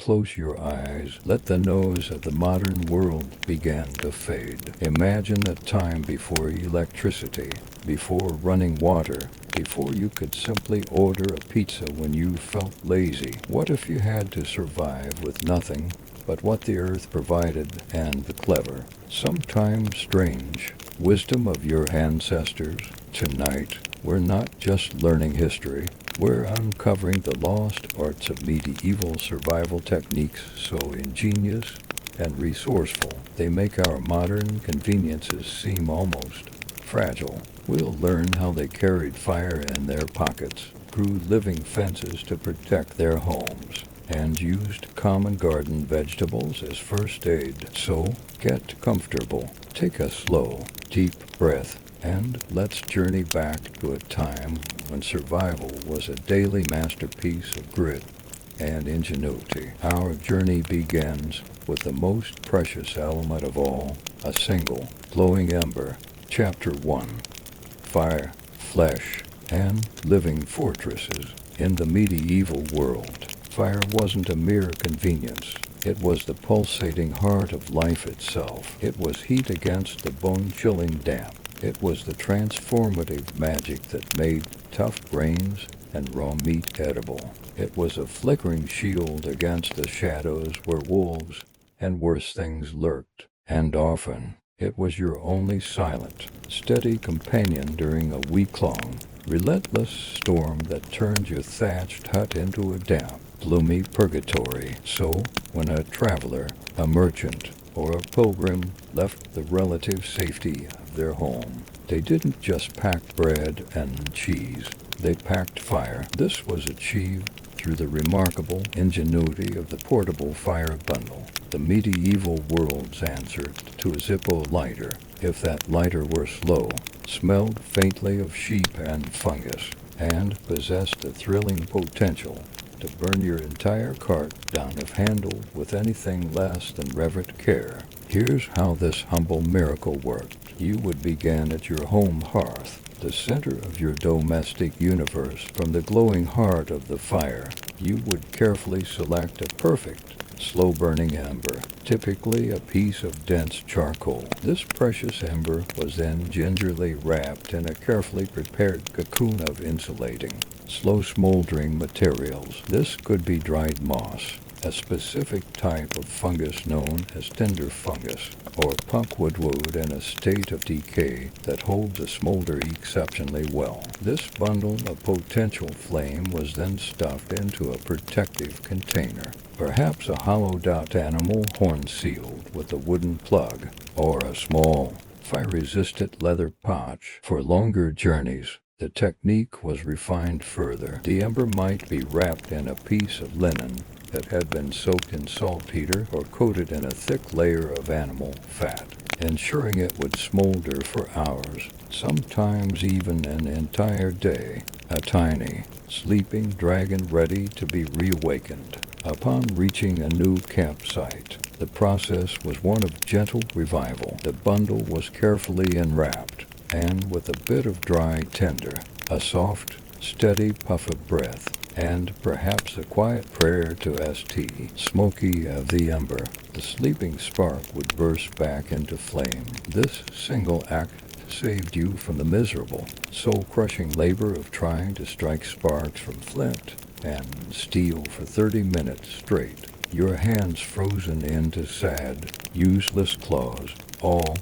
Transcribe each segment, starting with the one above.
Close your eyes. Let the nose of the modern world begin to fade. Imagine a time before electricity, before running water, before you could simply order a pizza when you felt lazy. What if you had to survive with nothing but what the earth provided and the clever, sometimes strange, wisdom of your ancestors? Tonight, we're not just learning history, we're uncovering the lost arts of medieval survival techniques so ingenious and resourceful they make our modern conveniences seem almost fragile. We'll learn how they carried fire in their pockets, grew living fences to protect their homes, and used common garden vegetables as first aid. So, get comfortable, take a slow, deep breath, and let's journey back to a time when survival was a daily masterpiece of grit and ingenuity. Our journey begins with the most precious element of all, a single, glowing ember. Chapter 1. Fire, Flesh, and Living Fortresses. In the medieval world, fire wasn't a mere convenience. It was the pulsating heart of life itself. It was heat against the bone-chilling damp. It was the transformative magic that made tough grains and raw meat edible. It was a flickering shield against the shadows where wolves and worse things lurked. And often, it was your only silent, steady companion during a week-long, relentless storm that turned your thatched hut into a damp, gloomy purgatory. So, when a traveler, a merchant, or a pilgrim left the relative safety of their home, they didn't just pack bread and cheese, they packed fire. This was achieved through the remarkable ingenuity of the portable fire bundle, the medieval world's answer to a Zippo lighter. If that lighter were slow, smelled faintly of sheep and fungus, and possessed the thrilling potential to burn your entire cart down if handled with anything less than reverent care. Here's how this humble miracle worked. You would begin at your home hearth, the center of your domestic universe. From the glowing heart of the fire, you would carefully select a perfect, slow-burning ember, typically a piece of dense charcoal. This precious ember was then gingerly wrapped in a carefully prepared cocoon of insulating, slow-smoldering materials. This could be dried moss, a specific type of fungus known as tender fungus, or punkwood wood in a state of decay that holds a smolder exceptionally well. This bundle of potential flame was then stuffed into a protective container, perhaps a hollowed-out animal horn sealed with a wooden plug, or a small, fire-resistant leather pouch. For longer journeys, the technique was refined further. The ember might be wrapped in a piece of linen that had been soaked in saltpeter or coated in a thick layer of animal fat, ensuring it would smolder for hours, sometimes even an entire day, a tiny, sleeping dragon ready to be reawakened. Upon reaching a new campsite, the process was one of gentle revival. The bundle was carefully enwrapped, and with a bit of dry tinder, a soft, steady puff of breath, and perhaps a quiet prayer to St. Smoky of the ember, the sleeping spark would burst back into flame. This single act saved you from the miserable, soul-crushing labor of trying to strike sparks from flint and steel for 30 minutes straight, your hands frozen into sad, useless claws, all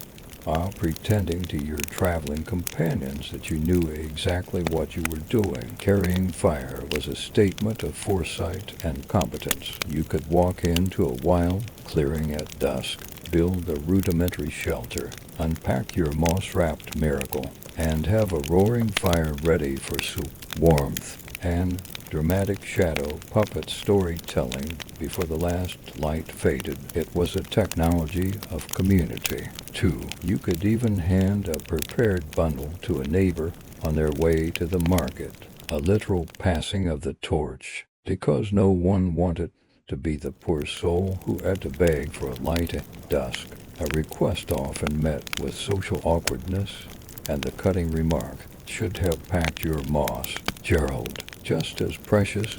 while pretending to your traveling companions that you knew exactly what you were doing. Carrying fire was a statement of foresight and competence. You could walk into a wild clearing at dusk, build a rudimentary shelter, unpack your moss-wrapped miracle, and have a roaring fire ready for soup, warmth, and dramatic shadow puppet storytelling before the last light faded. It was a technology of community. 2. You could even hand a prepared bundle to a neighbor on their way to the market, a literal passing of the torch, because no one wanted to be the poor soul who had to beg for a light at dusk, a request often met with social awkwardness and the cutting remark, "Should have packed your moss, Gerald." Just as precious,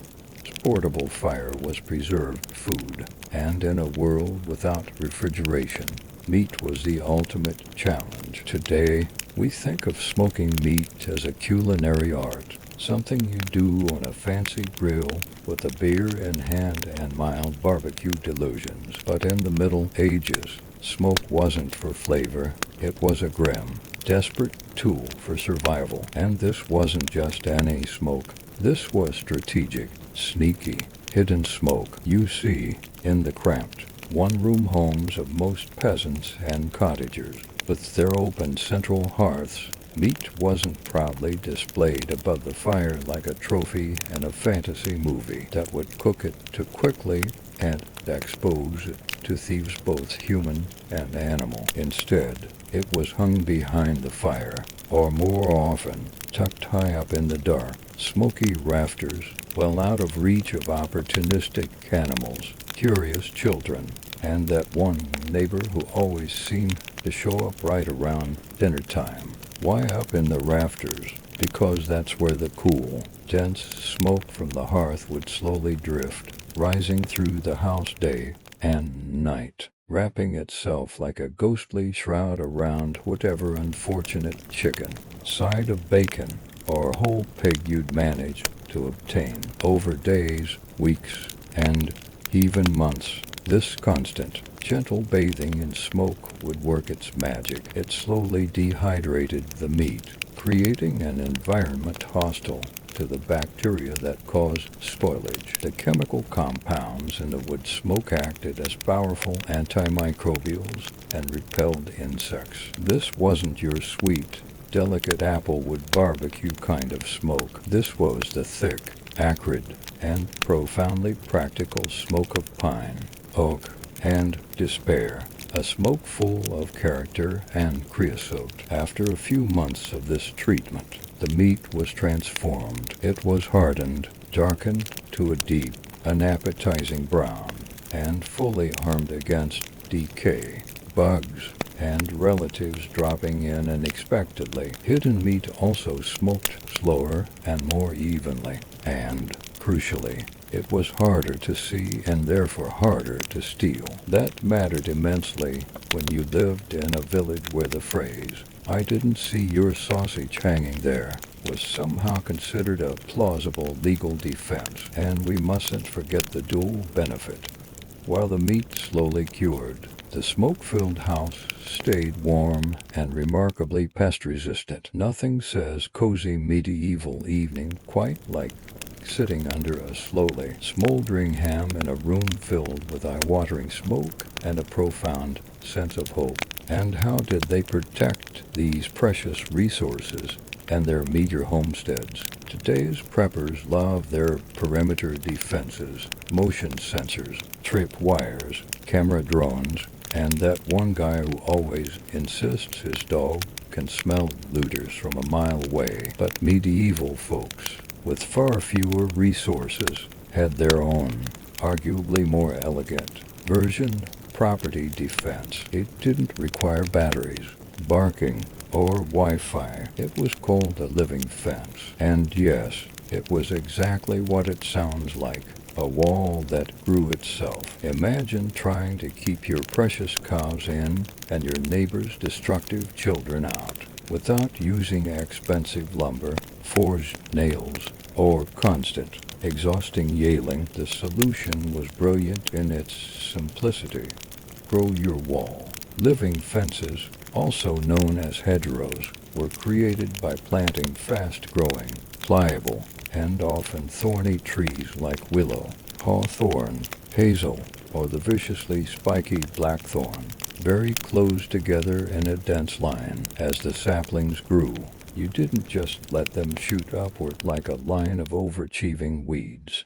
portable fire was preserved food, and in a world without refrigeration, meat was the ultimate challenge. Today, we think of smoking meat as a culinary art, something you do on a fancy grill with a beer in hand and mild barbecue delusions. But in the Middle Ages, smoke wasn't for flavor, it was a grim, desperate tool for survival. And this wasn't just any smoke. This was strategic, sneaky, hidden smoke you see in the cramped, one-room homes of most peasants and cottagers. With their open central hearths, meat wasn't proudly displayed above the fire like a trophy in a fantasy movie that would cook it too quickly and expose it to thieves both human and animal. Instead, it was hung behind the fire, or more often, tucked high up in the dark, smoky rafters, well out of reach of opportunistic animals, curious children, and that one neighbor who always seemed to show up right around dinner time. Why up in the rafters? Because that's where the cool, dense smoke from the hearth would slowly drift, rising through the house day and night, wrapping itself like a ghostly shroud around whatever unfortunate chicken, side of bacon, or whole pig you'd manage to obtain. Over days, weeks, and even months, this constant, gentle bathing in smoke would work its magic. It slowly dehydrated the meat, creating an environment hostile to the bacteria that cause spoilage. The chemical compounds in the wood smoke acted as powerful antimicrobials and repelled insects. This wasn't your sweet, delicate applewood barbecue kind of smoke. This was the thick, acrid, and profoundly practical smoke of pine, oak, and despair, a smoke full of character and creosote. After a few months of this treatment, the meat was transformed. It was hardened, darkened to a deep, unappetizing brown, and fully armed against decay, bugs, and relatives dropping in unexpectedly. Hidden meat also smoked slower and more evenly, and, crucially, it was harder to see and therefore harder to steal. That mattered immensely when you lived in a village where the phrase, "I didn't see your sausage hanging there," was somehow considered a plausible legal defense. And we mustn't forget the dual benefit. While the meat slowly cured, the smoke-filled house stayed warm and remarkably pest-resistant. Nothing says cozy medieval evening quite like sitting under a slowly smoldering ham in a room filled with eye-watering smoke and a profound sense of hope. And how did they protect these precious resources and their meager homesteads? Today's preppers love their perimeter defenses, motion sensors, trip wires, camera drones, and that one guy who always insists his dog can smell looters from a mile away. But medieval folks, with far fewer resources, had their own, arguably more elegant version, property defense. It didn't require batteries, barking, or Wi-Fi. It was called a living fence. And yes, it was exactly what it sounds like. A wall that grew itself. Imagine trying to keep your precious cows in and your neighbor's destructive children out without using expensive lumber, forged nails, or constant, exhausting yelling. The solution was brilliant in its simplicity. Grow your wall. Living fences, also known as hedgerows, were created by planting fast-growing, pliable, and often thorny trees like willow, hawthorn, hazel, or the viciously spiky blackthorn, very close together in a dense line. As the saplings grew, you didn't just let them shoot upward like a line of overachieving weeds.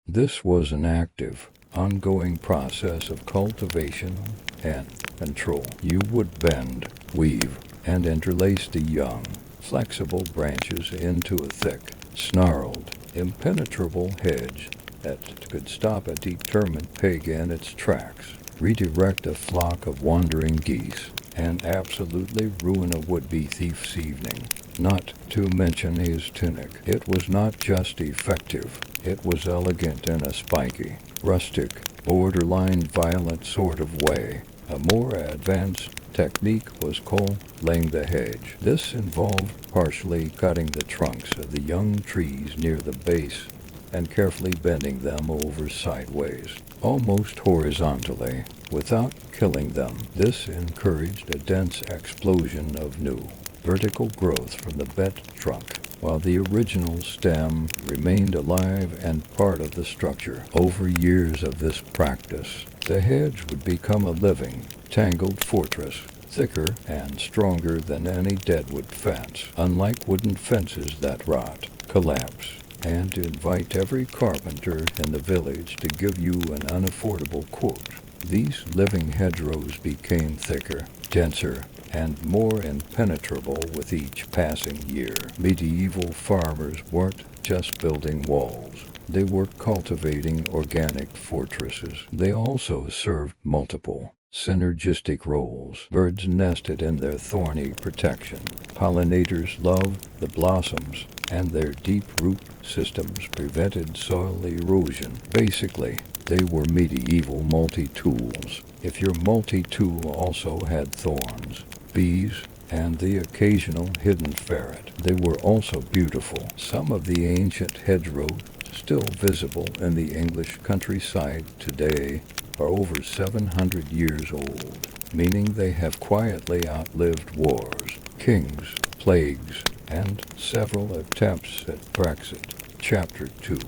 This was an active, ongoing process of cultivation and control. You would bend, weave, and interlace the young, flexible branches into a thick, snarled, impenetrable hedge that could stop a determined pig in its tracks, redirect a flock of wandering geese, and absolutely ruin a would-be thief's evening, not to mention his tunic. It was not just effective, It was elegant in a spiky, rustic, borderline violent sort of way. A more advanced technique was called laying the hedge. This involved partially cutting the trunks of the young trees near the base and carefully bending them over sideways, almost horizontally, without killing them. This encouraged a dense explosion of new vertical growth from the bent trunk, while the original stem remained alive and part of the structure. Over years of this practice, the hedge would become a living, tangled fortress, thicker and stronger than any deadwood fence, unlike wooden fences that rot, collapse, and invite every carpenter in the village to give you an unaffordable quote. These living hedgerows became thicker, denser, and more impenetrable with each passing year. Medieval farmers weren't just building walls. They were cultivating organic fortresses. They also served multiple synergistic roles. Birds nested in their thorny protection. Pollinators loved the blossoms, and their deep root systems prevented soil erosion. Basically, they were medieval multi-tools. If your multi-tool also had thorns, bees, and the occasional hidden ferret, they were also beautiful. Some of the ancient hedgerows still visible in the English countryside today are over 700 years old, meaning they have quietly outlived wars, kings, plagues, and several attempts at Brexit. Chapter 2.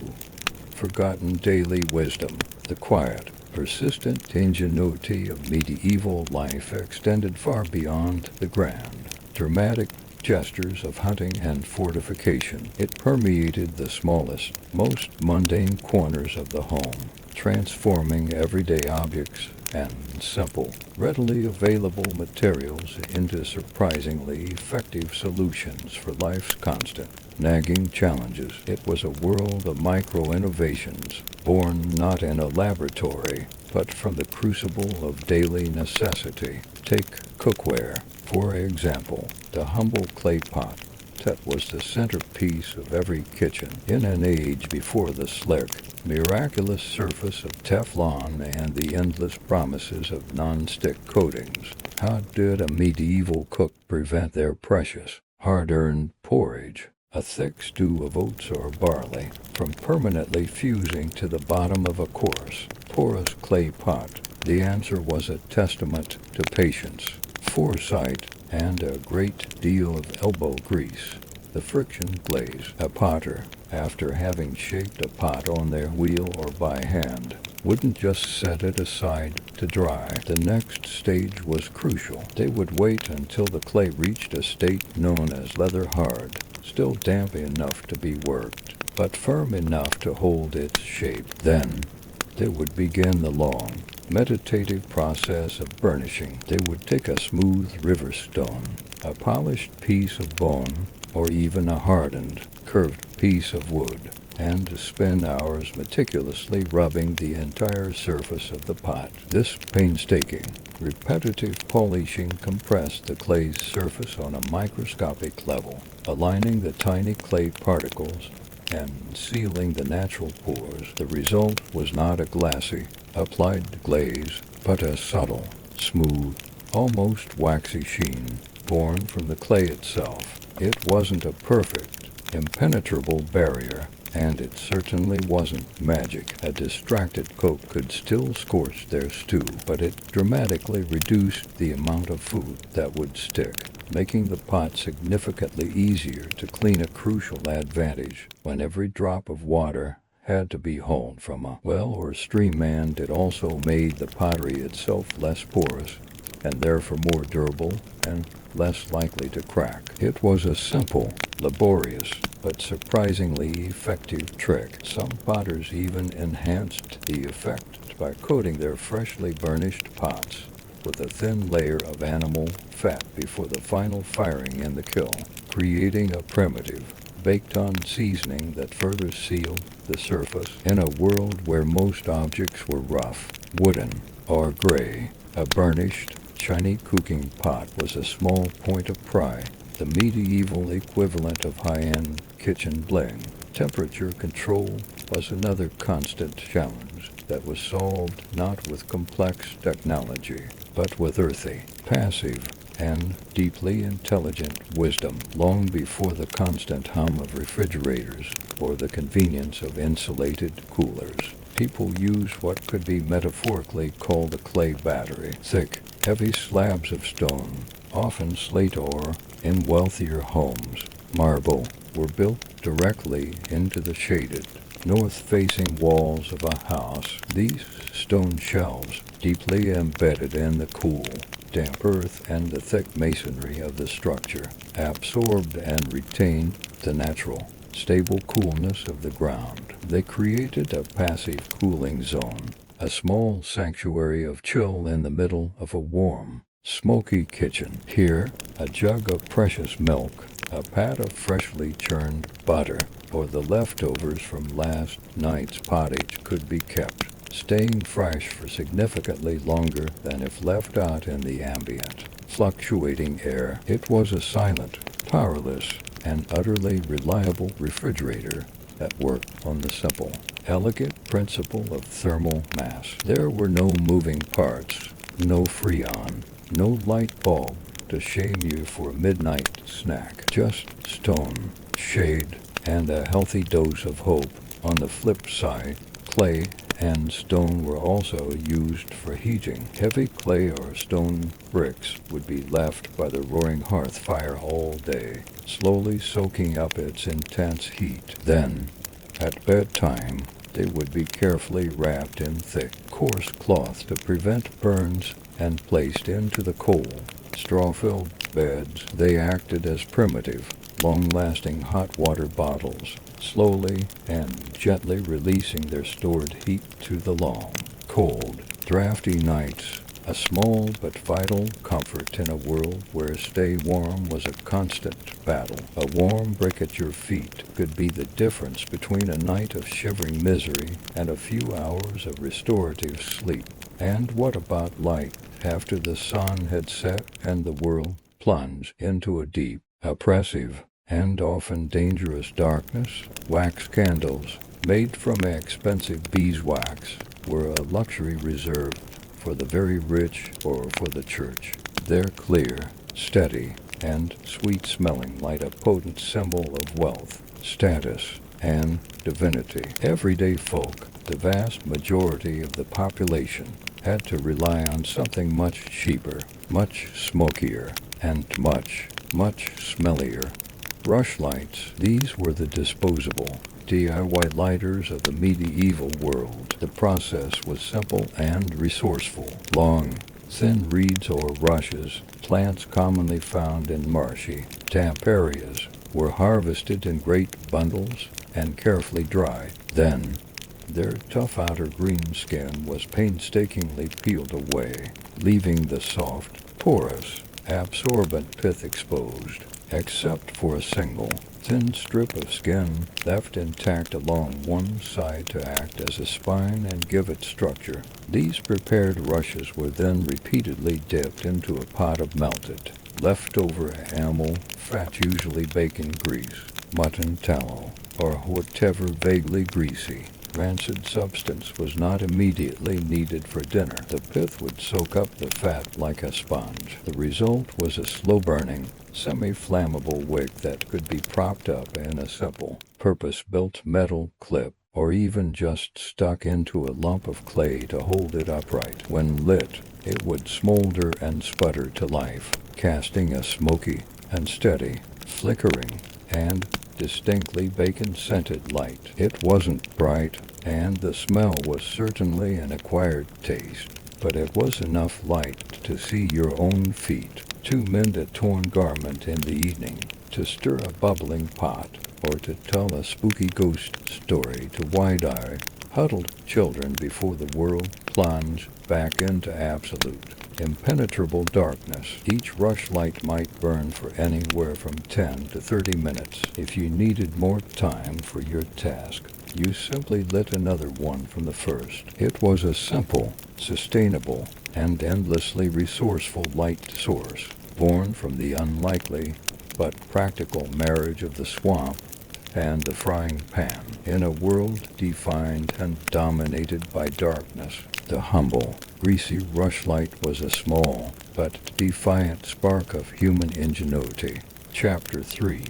Forgotten Daily Wisdom. The quiet, persistent ingenuity of medieval life extended far beyond the grand, dramatic gestures of hunting and fortification. It permeated the smallest, most mundane corners of the home, transforming everyday objects and simple, readily available materials into surprisingly effective solutions for life's constant, nagging challenges. It was a world of micro-innovations, born not in a laboratory, but from the crucible of daily necessity. Take cookware, for example, the humble clay pot that was the centerpiece of every kitchen in an age before the slick, miraculous surface of Teflon and the endless promises of non-stick coatings. How did a medieval cook prevent their precious, hard-earned porridge, a thick stew of oats or barley, from permanently fusing to the bottom of a coarse, porous clay pot? The answer was a testament to patience, foresight, and a great deal of elbow grease. The friction glaze. A potter, after having shaped a pot on their wheel or by hand, wouldn't just set it aside to dry. The next stage was crucial. They would wait until the clay reached a state known as leather hard, still damp enough to be worked, but firm enough to hold its shape. Then they would begin the long, meditative process of burnishing. They would take a smooth river stone, a polished piece of bone, or even a hardened, curved piece of wood, and spend hours meticulously rubbing the entire surface of the pot. This painstaking, repetitive polishing compressed the clay's surface on a microscopic level, aligning the tiny clay particles and sealing the natural pores. The result was not a glassy, applied glaze, but a subtle, smooth, almost waxy sheen, born from the clay itself. It wasn't a perfect, impenetrable barrier, and it certainly wasn't magic. A distracted cook could still scorch their stew, but it dramatically reduced the amount of food that would stick, making the pot significantly easier to clean, a crucial advantage when every drop of water had to be hauled from a well or stream, and it also made the pottery itself less porous and therefore more durable and less likely to crack. It was a simple, laborious, but surprisingly effective trick. Some potters even enhanced the effect by coating their freshly burnished pots with a thin layer of animal fat before the final firing in the kiln, creating a primitive, baked-on seasoning that further sealed the surface. In a world where most objects were rough, wooden, or gray, a burnished, shiny cooking pot was a small point of pride, the medieval equivalent of high-end kitchen bling. Temperature control was another constant challenge that was solved not with complex technology, but with earthy, passive, and deeply intelligent wisdom. Long before the constant hum of refrigerators or the convenience of insulated coolers, people used what could be metaphorically called a clay battery. Thick, heavy slabs of stone, often slate or, in wealthier homes, marble, were built directly into the shaded, north-facing walls of a house. These stone shelves, deeply embedded in the cool, damp earth and the thick masonry of the structure, absorbed and retained the natural, stable coolness of the ground. They created a passive cooling zone, a small sanctuary of chill in the middle of a warm, smoky kitchen. Here, a jug of precious milk, a pat of freshly churned butter, or the leftovers from last night's pottage could be kept, staying fresh for significantly longer than if left out in the ambient, fluctuating air. It was a silent, powerless, and utterly reliable refrigerator that worked on the simple, elegant principle of thermal mass. There were no moving parts, no freon, no light bulb to shame you for a midnight snack. Just stone, shade, and a healthy dose of hope. On the flip side, clay and stone were also used for heating. Heavy clay or stone bricks would be left by the roaring hearth fire all day, slowly soaking up its intense heat. Then, at bedtime, they would be carefully wrapped in thick, coarse cloth to prevent burns and placed into the cold, straw-filled beds. They acted as primitive, long-lasting hot water bottles, slowly and gently releasing their stored heat to the long, cold, drafty nights, a small but vital comfort in a world where stay warm was a constant battle. A warm brick at your feet could be the difference between a night of shivering misery and a few hours of restorative sleep. And what about light after the sun had set and the world plunged into a deep, oppressive, and often dangerous darkness? Wax candles, made from expensive beeswax, were a luxury reserved for the very rich or for the church. Their clear, steady, and sweet-smelling light a potent symbol of wealth, status, and divinity. Everyday folk, the vast majority of the population, had to rely on something much cheaper, much smokier, and much, much smellier. Rushlights. These were the disposable, DIY lighters of the medieval world. The process was simple and resourceful. Long, thin reeds or rushes, plants commonly found in marshy, damp areas, were harvested in great bundles and carefully dried. Then, their tough outer green skin was painstakingly peeled away, leaving the soft, porous, absorbent pith exposed, except for a single, thin strip of skin left intact along one side to act as a spine and give it structure. These prepared rushes were then repeatedly dipped into a pot of melted, leftover animal fat, usually bacon grease, mutton tallow, or whatever vaguely greasy, rancid substance was not immediately needed for dinner. The pith would soak up the fat like a sponge. The result was a slow-burning, semi-flammable wick that could be propped up in a simple, purpose-built metal clip, or even just stuck into a lump of clay to hold it upright. When lit, it would smolder and sputter to life, casting a smoky and steady, flickering, and distinctly bacon-scented light. It wasn't bright, and the smell was certainly an acquired taste, but it was enough light to see your own feet, to mend a torn garment in the evening, to stir a bubbling pot, or to tell a spooky ghost story to wide-eyed, huddled children before the world plunged back into absolute, impenetrable darkness. Each rushlight might burn for anywhere from 10 to 30 minutes. If you needed more time for your task, you simply lit another one from the first. It was a simple, sustainable, and endlessly resourceful light source, born from the unlikely but practical marriage of the swamp and the frying pan. In a world defined and dominated by darkness, the humble, greasy rushlight was a small but defiant spark of human ingenuity. Chapter 3: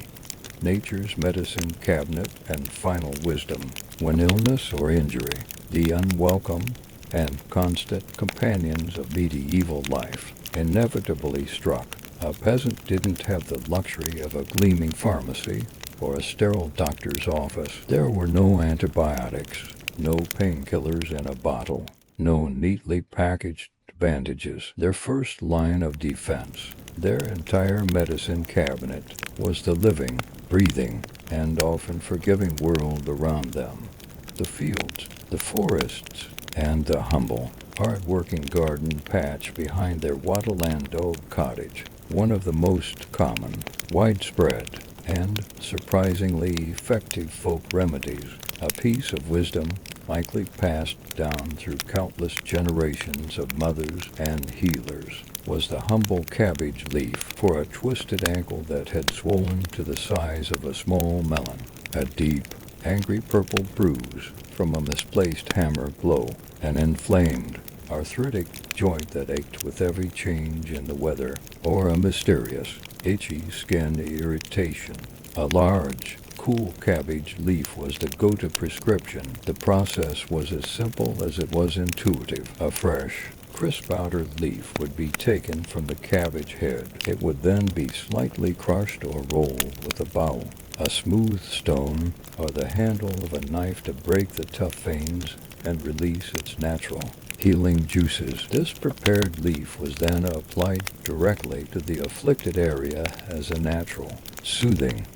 Nature's Medicine Cabinet and Final Wisdom. When illness or injury, the unwelcome and constant companions of medieval life, inevitably struck, a peasant didn't have the luxury of a gleaming pharmacy or a sterile doctor's office. There were no antibiotics, no painkillers in a bottle, no neatly packaged bandages. Their first line of defense, their entire medicine cabinet, was the living, breathing, and often forgiving world around them. The fields, the forests, and the humble, hard-working garden patch behind their wattle-and dog cottage, one of the most common, widespread, and surprisingly effective folk remedies, a piece of wisdom likely passed down through countless generations of mothers and healers, was the humble cabbage leaf for a twisted ankle that had swollen to the size of a small melon, a deep, angry purple bruise from a misplaced hammer blow, an inflamed, arthritic joint that ached with every change in the weather, or a mysterious, itchy skin irritation. A large, cool cabbage leaf was the go-to prescription. The process was as simple as it was intuitive. A fresh, crisp outer leaf would be taken from the cabbage head. It would then be slightly crushed or rolled with a bowl, a smooth stone, or the handle of a knife to break the tough veins and release its natural healing juices. This prepared leaf was then applied directly to the afflicted area as a natural, soothing,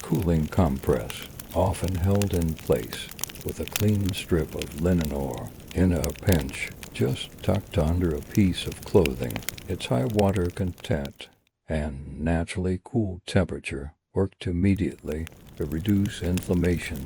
cooling compress, often held in place with a clean strip of linen or, in a pinch, just tucked under a piece of clothing. Its high water content and naturally cool temperature worked immediately to reduce inflammation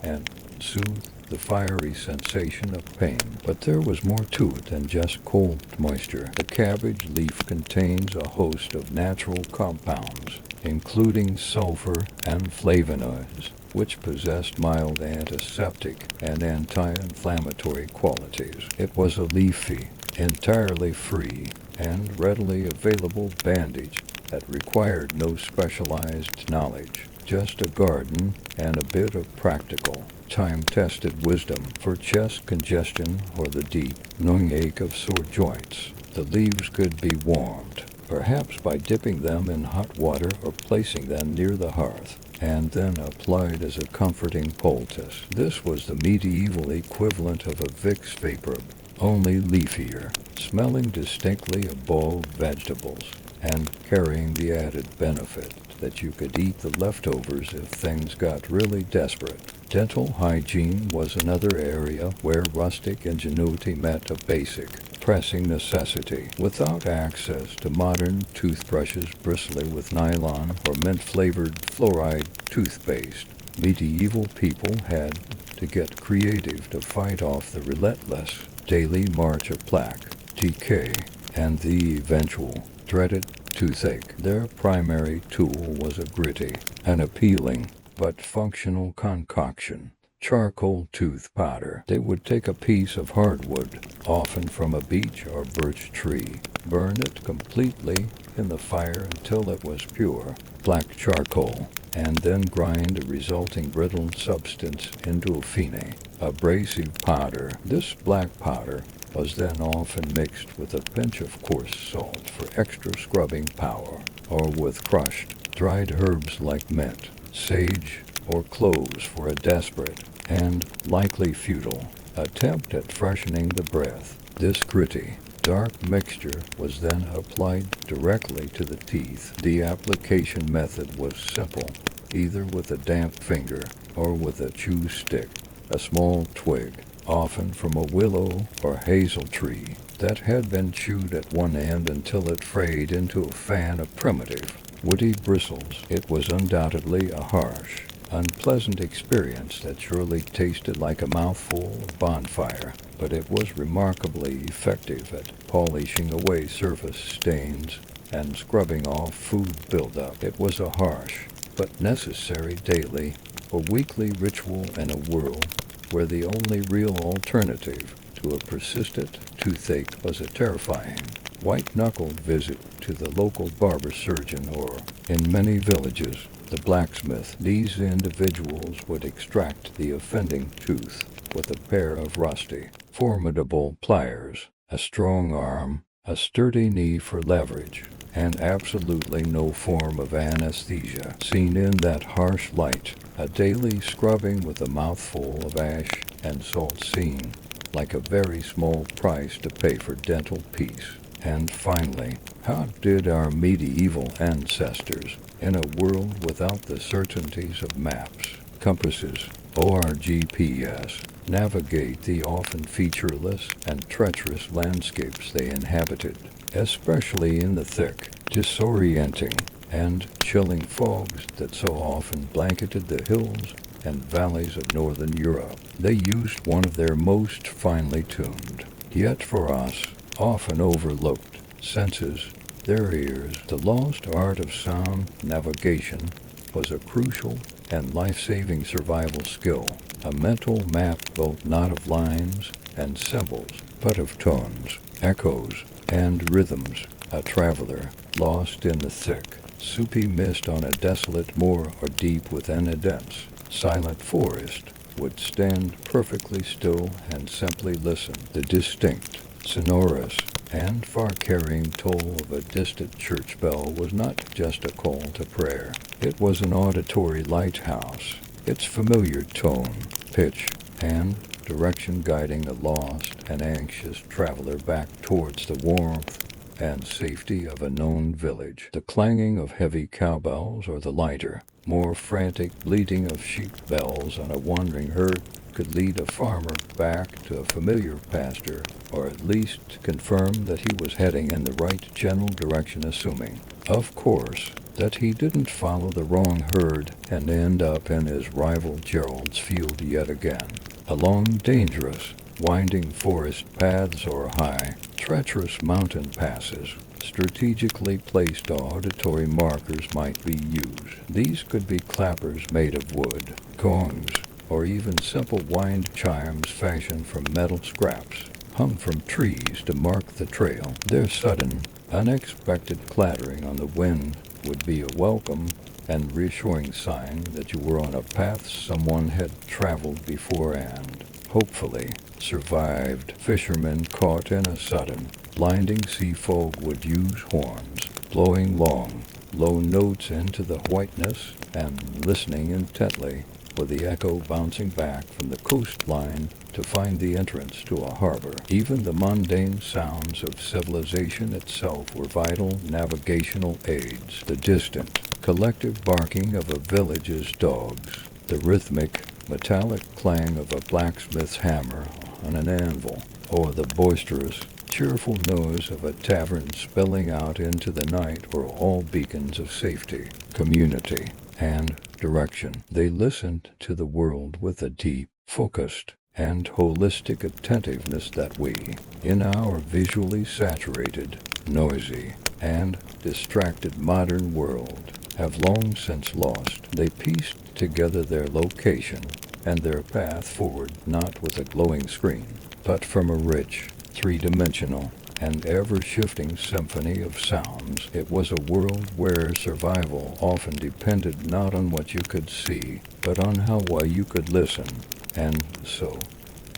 and soothe the fiery sensation of pain. But there was more to it than just cold moisture. The cabbage leaf contains a host of natural compounds, including sulfur and flavonoids, which possessed mild antiseptic and anti-inflammatory qualities. It was a leafy, entirely free, and readily available bandage that required no specialized knowledge, just a garden and a bit of practical, time-tested wisdom for chest congestion or the deep, gnawing ache of sore joints. The leaves could be warmed, perhaps by dipping them in hot water or placing them near the hearth, and then applied as a comforting poultice. This was the medieval equivalent of a Vicks vapor, only leafier, smelling distinctly of boiled vegetables, and carrying the added benefit that you could eat the leftovers if things got really desperate. Dental hygiene was another area where rustic ingenuity met a basic, pressing necessity. Without access to modern toothbrushes bristly with nylon or mint-flavored fluoride toothpaste, medieval people had to get creative to fight off the relentless daily march of plaque, decay, and the eventual, dreaded toothache. Their primary tool was a gritty, an appealing, but functional concoction, charcoal tooth powder. They would take a piece of hardwood, often from a beech or birch tree, burn it completely in the fire until it was pure, black charcoal, and then grind the resulting brittle substance into a fine, abrasive powder. This black powder was then often mixed with a pinch of coarse salt for extra scrubbing power, or with crushed, dried herbs like mint, sage, or cloves for a desperate, and likely futile, attempt at freshening the breath. This gritty, dark mixture was then applied directly to the teeth. The application method was simple, either with a damp finger or with a chew stick, a small twig, often from a willow or hazel tree, that had been chewed at one end until it frayed into a fan of primitive, woody bristles. It was undoubtedly a harsh, unpleasant experience that surely tasted like a mouthful of bonfire, but it was remarkably effective at polishing away surface stains and scrubbing off food buildup. It was a harsh, but necessary daily a weekly ritual in a world where the only real alternative to a persistent toothache was a terrifying, white-knuckled visit to the local barber surgeon or, in many villages, the blacksmith. These individuals would extract the offending tooth with a pair of rusty, formidable pliers, a strong arm, a sturdy knee for leverage, and absolutely no form of anesthesia seen in that harsh light, a daily scrubbing with a mouthful of ash and salt seen like a very small price to pay for dental peace. And finally, how did our medieval ancestors, in a world without the certainties of maps, compasses, or GPS, navigate the often featureless and treacherous landscapes they inhabited, especially in the thick, disorienting, and chilling fogs that so often blanketed the hills and valleys of northern Europe? They used one of their most finely tuned, yet for us, often overlooked, senses, their ears. The lost art of sound navigation was a crucial and life-saving survival skill, a mental map built not of lines and symbols, but of tones, echoes, and rhythms. A traveler, lost in the thick, soupy mist on a desolate moor or deep within a dense, silent forest, would stand perfectly still and simply listen. The distinct, sonorous, and far-carrying toll of a distant church bell was not just a call to prayer. It was an auditory lighthouse, its familiar tone, pitch, and direction guiding a lost and anxious traveler back towards the warmth and safety of a known village. The clanging of heavy cowbells or the lighter, more frantic bleating of sheep bells on a wandering herd could lead a farmer back to a familiar pasture, or at least confirm that he was heading in the right general direction, assuming, of course, that he didn't follow the wrong herd and end up in his rival Gerald's field yet again. Along dangerous, winding forest paths or high, treacherous mountain passes, strategically placed auditory markers might be used. These could be clappers made of wood, gongs, or even simple wind chimes fashioned from metal scraps, hung from trees to mark the trail. Their sudden, unexpected clattering on the wind would be a welcome and reassuring sign that you were on a path someone had traveled before and, hopefully, survived. Fishermen caught in a sudden, blinding sea fog would use horns, blowing long, low notes into the whiteness and listening intently, with the echo bouncing back from the coastline to find the entrance to a harbor. Even the mundane sounds of civilization itself were vital navigational aids. The distant, collective barking of a village's dogs, the rhythmic, metallic clang of a blacksmith's hammer on an anvil, or the boisterous, cheerful noise of a tavern spilling out into the night were all beacons of safety, community, and direction. They listened to the world with a deep, focused, and holistic attentiveness that we, in our visually saturated, noisy, and distracted modern world, have long since lost. They pieced together their location and their path forward not with a glowing screen, but from a rich, three-dimensional, and ever-shifting symphony of sounds. It was a world where survival often depended not on what you could see, but on how well you could listen. And so,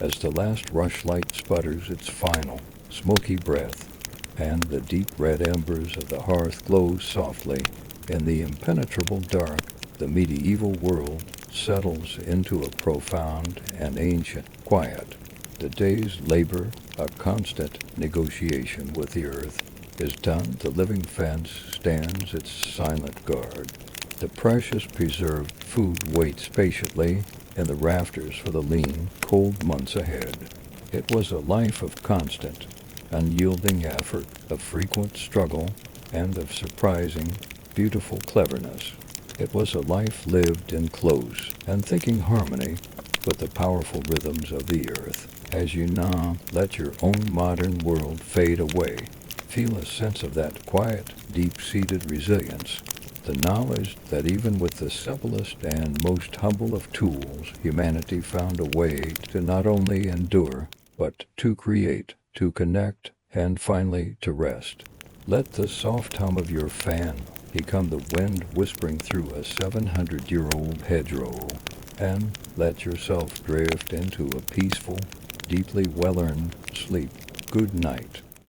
as the last rushlight sputters its final, smoky breath, and the deep red embers of the hearth glow softly in the impenetrable dark, the medieval world settles into a profound and ancient quiet. The day's labor, a constant negotiation with the earth, is done. The living fence stands its silent guard. The precious preserved food waits patiently in the rafters for the lean, cold months ahead. It was a life of constant, unyielding effort, of frequent struggle, and of surprising, beautiful cleverness. It was a life lived in close and thinking harmony with the powerful rhythms of the earth. As you now let your own modern world fade away, feel a sense of that quiet, deep-seated resilience, The knowledge that even with the simplest and most humble of tools, humanity found a way to not only endure, but to create, to connect, and finally to rest. Let the soft hum of your fan become the wind whispering through a 700-year-old hedgerow, and let yourself drift into a peaceful, deeply well-earned sleep. Good night.